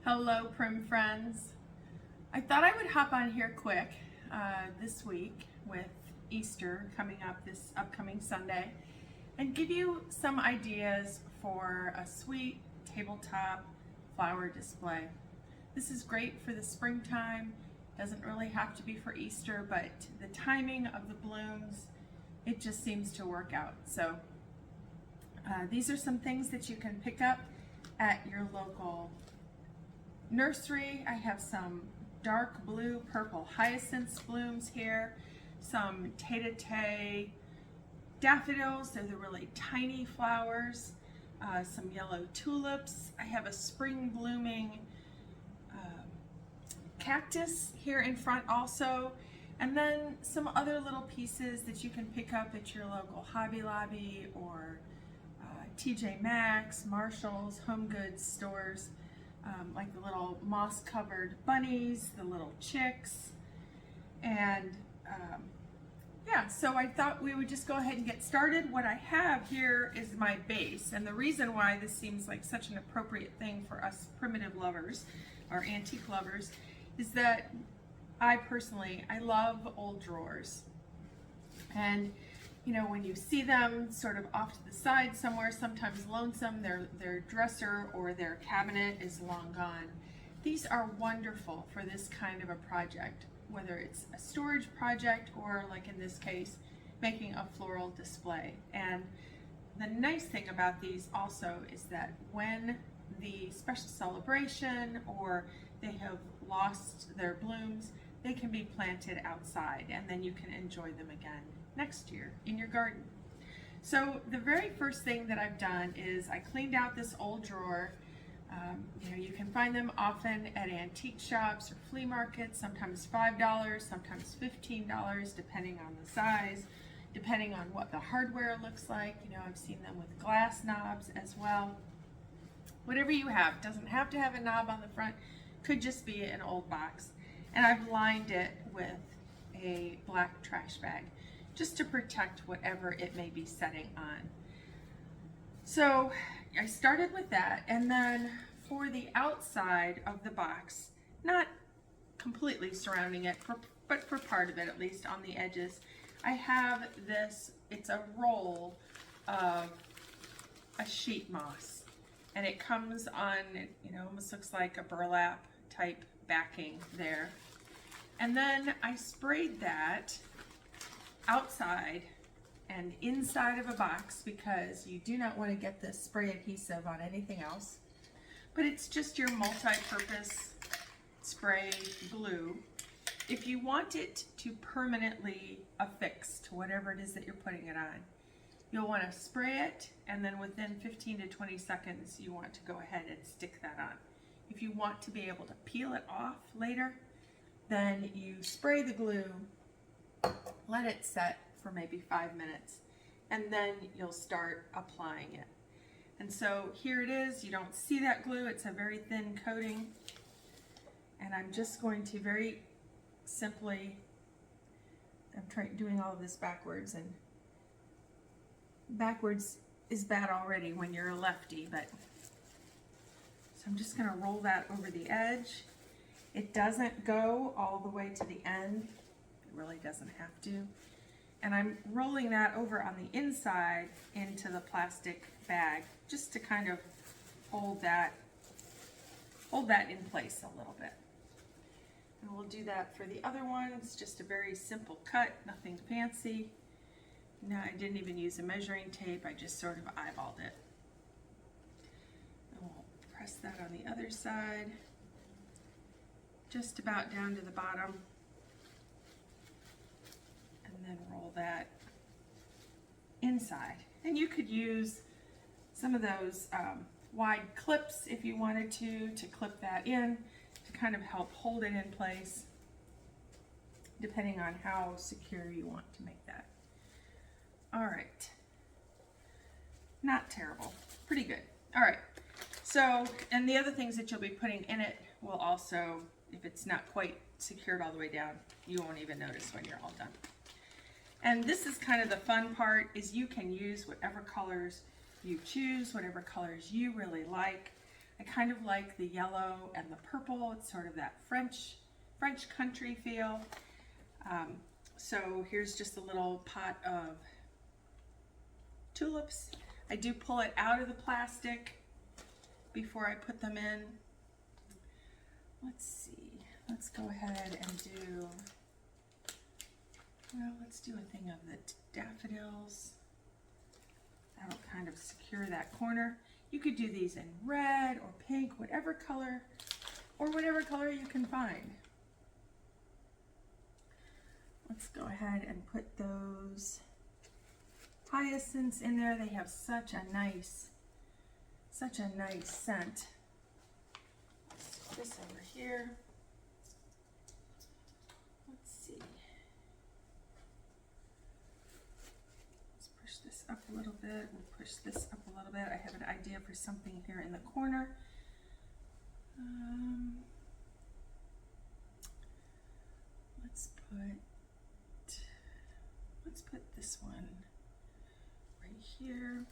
Hello, Prim friends. I thought I would hop on here quick this week with Easter coming up this upcoming Sunday and give you some ideas for a sweet tabletop flower display. This is great for the springtime. Doesn't really have to be for Easter, but the timing of the blooms, it just seems to work out. So these are some things that you can pick up at your local nursery. I have some dark blue purple hyacinths blooms here, some tete-a-tete daffodils, they're the really tiny flowers, some yellow tulips. I have a spring blooming cactus here in front also, and then some other little pieces that you can pick up at your local Hobby Lobby or TJ Maxx, Marshalls, Home Goods stores. Like the little moss-covered bunnies, the little chicks, and yeah, so I thought we would just go ahead and get started. What I have here is my base, and the reason why this seems like such an appropriate thing for us primitive lovers or antique lovers is that I love old drawers, and you know, when you see them sort of off to the side somewhere, sometimes lonesome, their dresser or their cabinet is long gone. These are wonderful for this kind of a project, whether it's a storage project or, like in this case, making a floral display. And the nice thing about these also is that when the special celebration or they have lost their blooms, they can be planted outside and then you can enjoy them again next year in your garden. So the very first thing that I've done is I cleaned out this old drawer. You know, you can find them often at antique shops or flea markets, sometimes $5, sometimes $15, depending on the size, depending on what the hardware looks like. You know, I've seen them with glass knobs as well. Whatever you have, doesn't have to have a knob on the front, could just be an old box. And I've lined it with a black trash bag, just to protect whatever it may be setting on. So I started with that, and then for the outside of the box, not completely surrounding it, but for part of it at least on the edges, I have this, it's a roll of a sheet moss, and it comes on, you know, almost looks like a burlap type backing there. And then I sprayed that outside and inside of a box because you do not want to get this spray adhesive on anything else, but it's just your multi-purpose spray glue. If you want it to permanently affix to whatever it is that you're putting it on, you'll want to spray it, and then within 15 to 20 seconds you want to go ahead and stick that on. If you want to be able to peel it off later, then you spray the glue, let it set for maybe 5 minutes, and then you'll start applying it. And so here it is. You don't see that glue. It's a very thin coating. And I'm just going to very simply, I'm doing all of this backwards, and backwards is bad already when you're a lefty, but so I'm just going to roll that over the edge. It doesn't go all the way to the end. Really doesn't have to. And I'm rolling that over on the inside into the plastic bag just to kind of hold that in place a little bit. And we'll do that for the other one. It's just a very simple cut, nothing fancy. No, I didn't even use a measuring tape, I just sort of eyeballed it. And we'll press that on the other side, just about down to the bottom. And then roll that inside. And you could use some of those wide clips if you wanted to clip that in to kind of help hold it in place, depending on how secure you want to make that. All right, not terrible, pretty good. All right, so, and the other things that you'll be putting in it will also, if it's not quite secured all the way down, you won't even notice when you're all done. And this is kind of the fun part, is you can use whatever colors you choose, whatever colors you really like. I kind of like the yellow and the purple. It's sort of that French country feel. So here's just a little pot of tulips. I do pull it out of the plastic before I put them in. Let's see, let's go ahead and do, well, let's do a thing of the daffodils. That'll kind of secure that corner. You could do these in red or pink, whatever color you can find. Let's go ahead and put those hyacinths in there. They have such a nice scent. Let's put this over here. Let's see. Let's push this up a little bit. We'll push this up a little bit. I have an idea for something here in the corner. Let's put this one right here.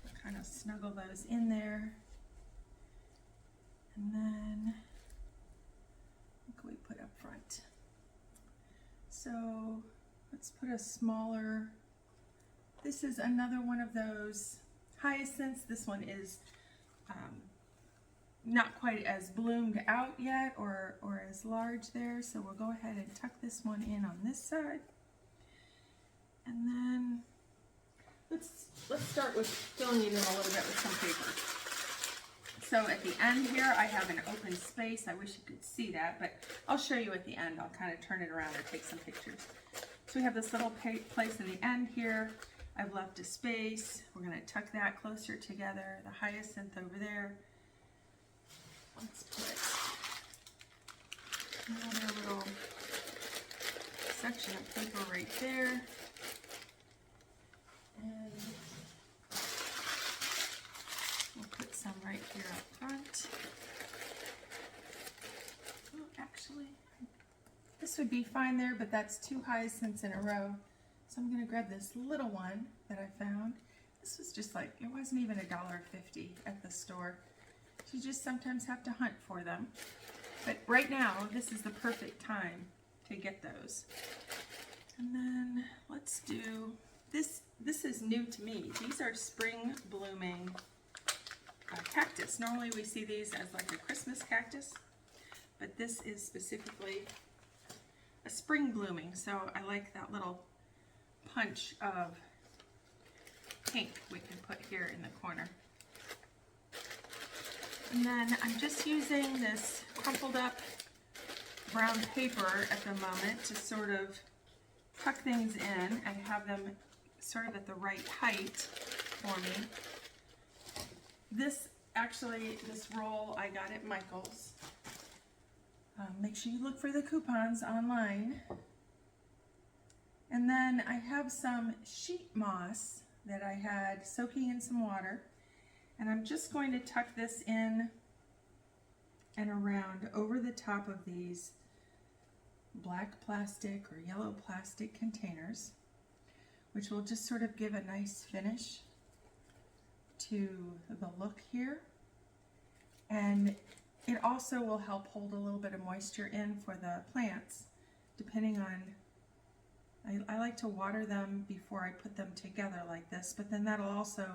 We'll kind of snuggle those in there. And then what can we put up front? So let's put a smaller, this is another one of those hyacinths. This one is not quite as bloomed out yet or as large there. So we'll go ahead and tuck this one in on this side. And then let's start with filling it in a little bit with some paper. So at the end here, I have an open space. I wish you could see that, but I'll show you at the end. I'll kind of turn it around and take some pictures. So we have this little place in the end here. I've left a space. We're going to tuck that closer together. The hyacinth over there. Let's put another little section of paper right there. And we'll put some right here up front. Oh, actually, this would be fine there, but that's 2 hyacinths in a row. So I'm going to grab this little one that I found. This was just like, it wasn't even $1.50 at the store. You just sometimes have to hunt for them. But right now, this is the perfect time to get those. And then let's do, this is new to me. These are spring blooming cactus. Normally we see these as like a Christmas cactus, but this is specifically a spring blooming. So I like that little punch of pink we can put here in the corner. And then I'm just using this crumpled up brown paper at the moment to sort of tuck things in and have them sort of at the right height for me. This roll I got at Michael's. Make sure you look for the coupons online. And then I have some sheet moss that I had soaking in some water. And I'm just going to tuck this in and around over the top of these black plastic or yellow plastic containers, which will just sort of give a nice finish to the look here. And it also will help hold a little bit of moisture in for the plants, depending on, I like to water them before I put them together like this, but then that'll also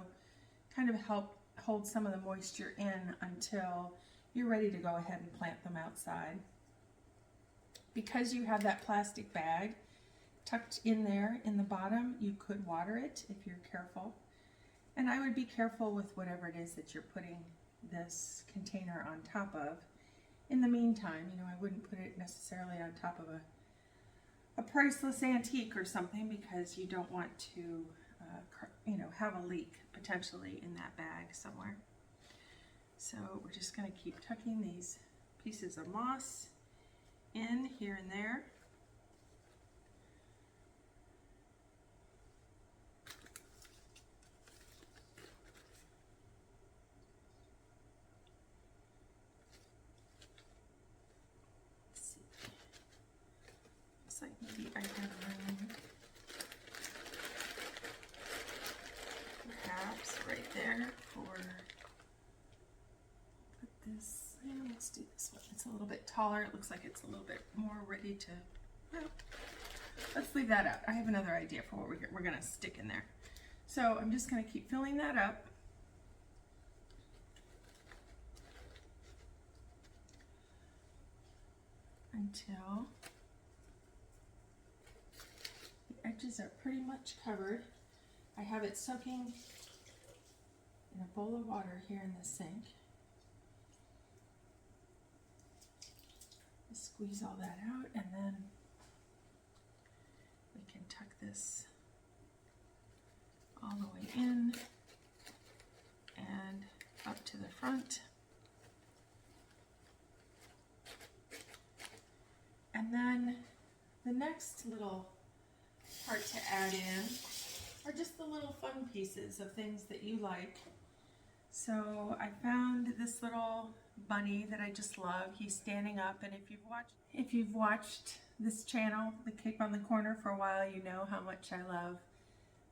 kind of help hold some of the moisture in until you're ready to go ahead and plant them outside. Because you have that plastic bag tucked in there in the bottom, you could water it if you're careful. And I would be careful with whatever it is that you're putting this container on top of. In the meantime, you know, I wouldn't put it necessarily on top of a priceless antique or something, because you don't want to you know, have a leak potentially in that bag somewhere. So we're just going to keep tucking these pieces of moss in here and there. Let's see. Looks like maybe I have room. Perhaps right there for this, and let's do this one. It's a little bit taller. It looks like it's a little bit more ready to, well, let's leave that out. I have another idea for what we're gonna stick in there. So I'm just gonna keep filling that up. Until the edges are pretty much covered. I have it soaking in a bowl of water here in the sink. Just squeeze all that out, and then we can tuck this all the way in and up to the front. And then the next little part to add in are just the little fun pieces of things that you like. So I found this little bunny that I just love. He's standing up, and if you've watched this channel, The Cape on the Corner, for a while, you know how much I love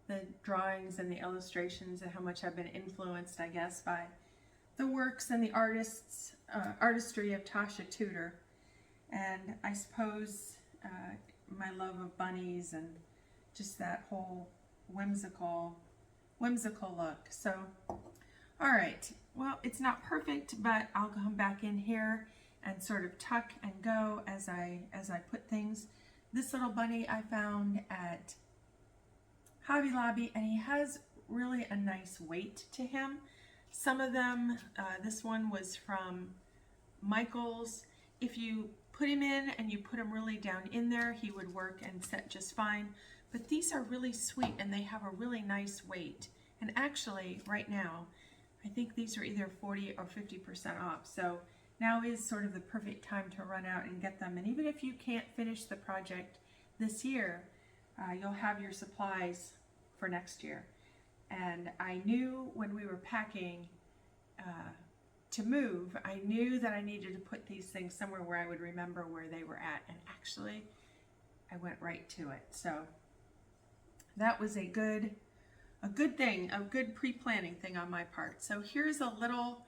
the drawings and the illustrations and how much I've been influenced, I guess, by the works and the artistry of Tasha Tudor. And I suppose my love of bunnies and just that whole whimsical look. So, all right, well, it's not perfect, but I'll come back in here and sort of tuck and go as I put things. This little bunny I found at Hobby Lobby, and he has really a nice weight to him. Some of them, this one was from Michael's. If you put him in and you put him really down in there, he would work and set just fine. But these are really sweet, and they have a really nice weight. And actually, right now, I think these are either 40 or 50% off. So now is sort of the perfect time to run out and get them. And even if you can't finish the project this year, you'll have your supplies for next year. And I knew when we were packing to move, I knew that I needed to put these things somewhere where I would remember where they were at. And actually, I went right to it. So that was a good thing, a good pre-planning thing on my part. So here's a little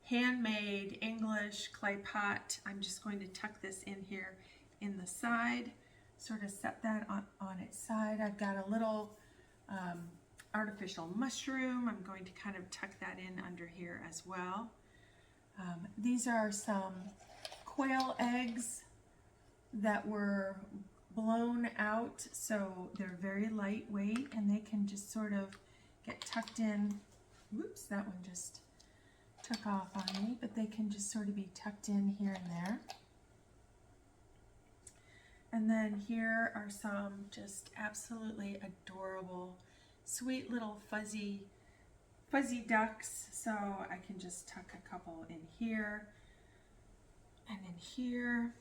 handmade English clay pot. I'm just going to tuck this in here in the side, sort of set that on its side. I've got a little artificial mushroom. I'm going to kind of tuck that in under here as well. These are some quail eggs that were blown out, so they're very lightweight, and they can just sort of get tucked in. Whoops, that one just took off on me, but they can just sort of be tucked in here and there. And then here are some just absolutely adorable, sweet little fuzzy ducks. So I can just tuck a couple in here and in here.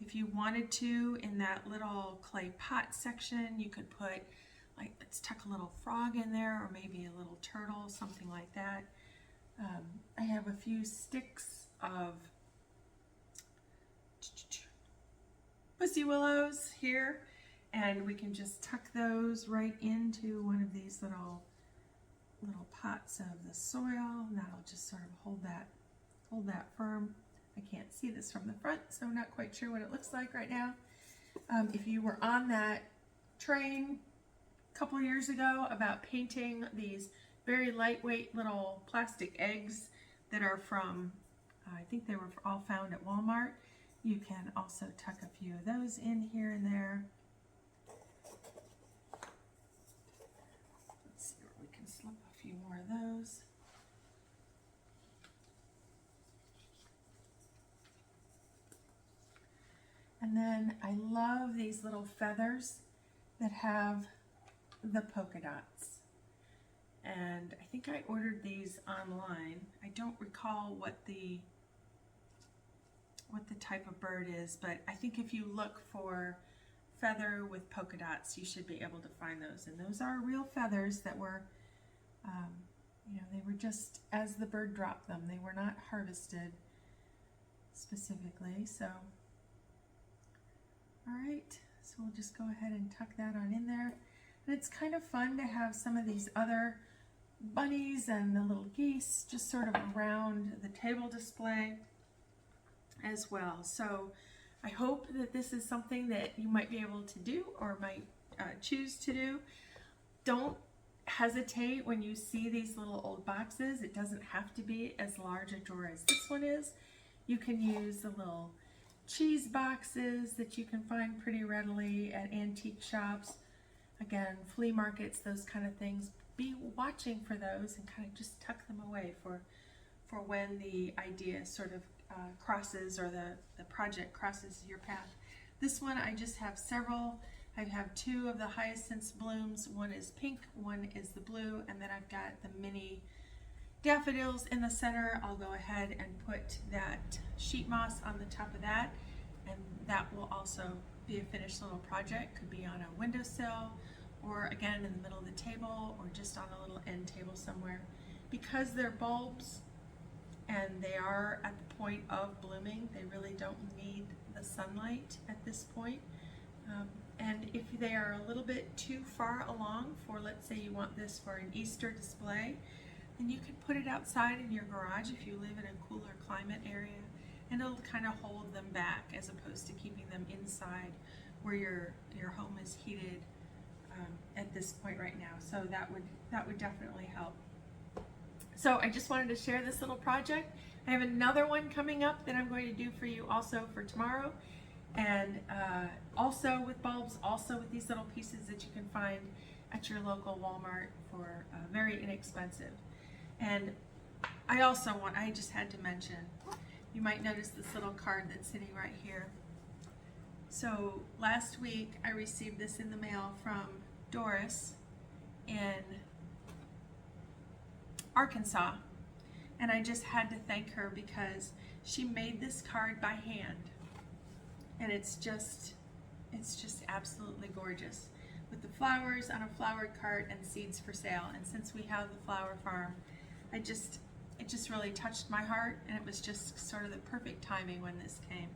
If you wanted to, in that little clay pot section, you could put, like, let's tuck a little frog in there, or maybe a little turtle, something like that. I have a few sticks of pussy willows here, and we can just tuck those right into one of these little pots of the soil, and that'll just sort of hold that firm. I can't see this from the front, so I'm not quite sure what it looks like right now. If you were on that train a couple years ago about painting these very lightweight little plastic eggs that are from, I think they were all found at Walmart, you can also tuck a few of those in here and there. Let's see where we can slip a few more of those. And then I love these little feathers that have the polka dots. And I think I ordered these online. I don't recall what the type of bird is, but I think if you look for feather with polka dots, you should be able to find those. And those are real feathers that were, they were just as the bird dropped them. They were not harvested specifically. So, all right, so we'll just go ahead and tuck that on in there. And it's kind of fun to have some of these other bunnies and the little geese just sort of around the table display as well. So I hope that this is something that you might be able to do or might choose to do. Don't hesitate when you see these little old boxes. It doesn't have to be as large a drawer as this one is. You can use the little cheese boxes that you can find pretty readily at antique shops. Again, flea markets, those kind of things. Be watching for those and kind of just tuck them away for when the idea sort of crosses, or the project crosses your path. This one, I just have several. I have two of the hyacinth blooms. One is pink, one is the blue, and then I've got the mini daffodils in the center. I'll go ahead and put that sheet moss on the top of that, and that will also be a finished little project. Could be on a windowsill, or again in the middle of the table, or just on a little end table somewhere. Because they're bulbs and they are at the point of blooming, they really don't need the sunlight at this point. And if they are a little bit too far along for, let's say you want this for an Easter display, then you can put it outside in your garage if you live in a cooler climate area, and it'll kind of hold them back as opposed to keeping them inside where your home is heated at this point right now. So that would definitely help. So I just wanted to share this little project. I have another one coming up that I'm going to do for you also for tomorrow, and also with bulbs, also with these little pieces that you can find at your local Walmart for very inexpensive. And I just had to mention, you might notice this little card that's sitting right here. So last week I received this in the mail from Doris in Arkansas, and I just had to thank her because she made this card by hand, and it's just absolutely gorgeous with the flowers on a flowered cart and seeds for sale. And since we have the flower farm, it just really touched my heart, and it was just sort of the perfect timing when this came.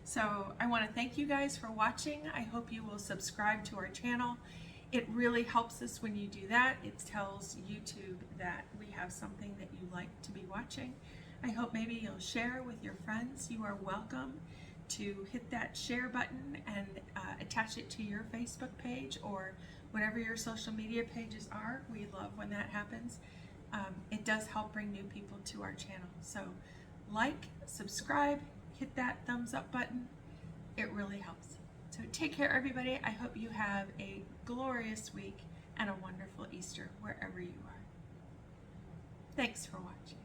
So I want to thank you guys for watching. I hope you will subscribe to our channel. It really helps us when you do that. It tells YouTube that we have something that you like to be watching. I hope maybe you'll share with your friends. You are welcome to hit that share button and attach it to your Facebook page or whatever your social media pages are. We love when that happens. It does help bring new people to our channel. So like, subscribe, hit that thumbs up button. It really helps. So take care, everybody. I hope you have a glorious week and a wonderful Easter wherever you are. Thanks for watching.